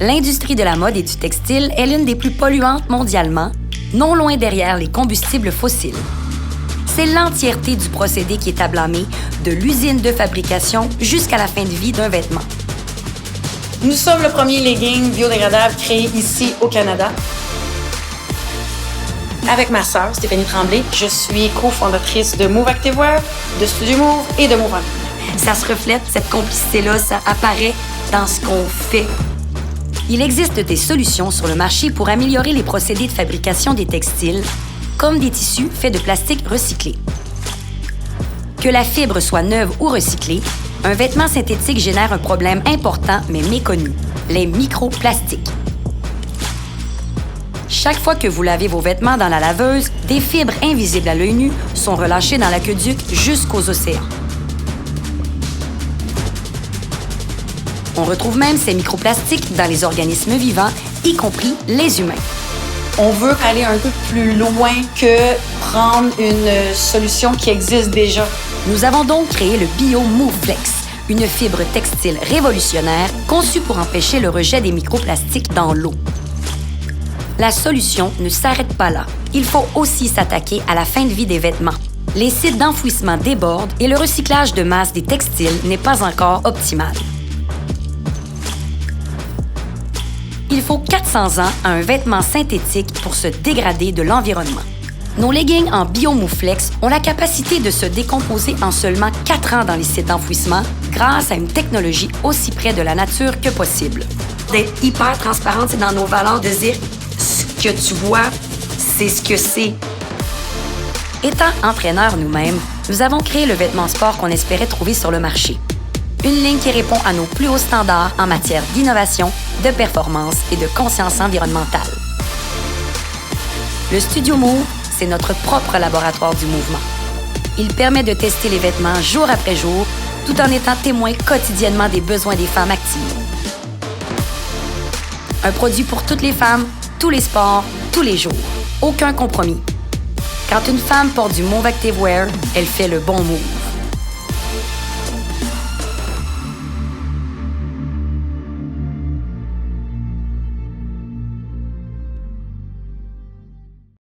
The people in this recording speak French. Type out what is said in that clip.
L'industrie de la mode et du textile est l'une des plus polluantes mondialement, non loin derrière les combustibles fossiles. C'est l'entièreté du procédé qui est à blâmer, de l'usine de fabrication jusqu'à la fin de vie d'un vêtement. Nous sommes le premier legging biodégradable créé ici au Canada. Avec ma sœur, Stéphanie Tremblay, je suis cofondatrice de Move Activewear, de Studio Move et de Move en ligne. Ça se reflète, cette complicité-là, ça apparaît dans ce qu'on fait. Il existe des solutions sur le marché pour améliorer les procédés de fabrication des textiles, comme des tissus faits de plastique recyclé. Que la fibre soit neuve ou recyclée, un vêtement synthétique génère un problème important mais méconnu, les microplastiques. Chaque fois que vous lavez vos vêtements dans la laveuse, des fibres invisibles à l'œil nu sont relâchées dans l'aqueduc jusqu'aux océans. On retrouve même ces microplastiques dans les organismes vivants, y compris les humains. On veut aller un peu plus loin que prendre une solution qui existe déjà. Nous avons donc créé le BioMoveFlex, une fibre textile révolutionnaire conçue pour empêcher le rejet des microplastiques dans l'eau. La solution ne s'arrête pas là. Il faut aussi s'attaquer à la fin de vie des vêtements. Les sites d'enfouissement débordent et le recyclage de masse des textiles n'est pas encore optimal. Il faut 400 ans à un vêtement synthétique pour se dégrader de l'environnement. Nos leggings en BioMoveFlex ont la capacité de se décomposer en seulement 4 ans dans les sites d'enfouissement grâce à une technologie aussi près de la nature que possible. D'être hyper transparente, c'est dans nos valeurs de dire ce que tu vois, c'est ce que c'est. Étant entraîneurs nous-mêmes, nous avons créé le vêtement sport qu'on espérait trouver sur le marché. Une ligne qui répond à nos plus hauts standards en matière d'innovation, de performance et de conscience environnementale. Le Studio Move, c'est notre propre laboratoire du mouvement. Il permet de tester les vêtements jour après jour, tout en étant témoin quotidiennement des besoins des femmes actives. Un produit pour toutes les femmes, tous les sports, tous les jours. Aucun compromis. Quand une femme porte du Move Activewear, elle fait le bon move.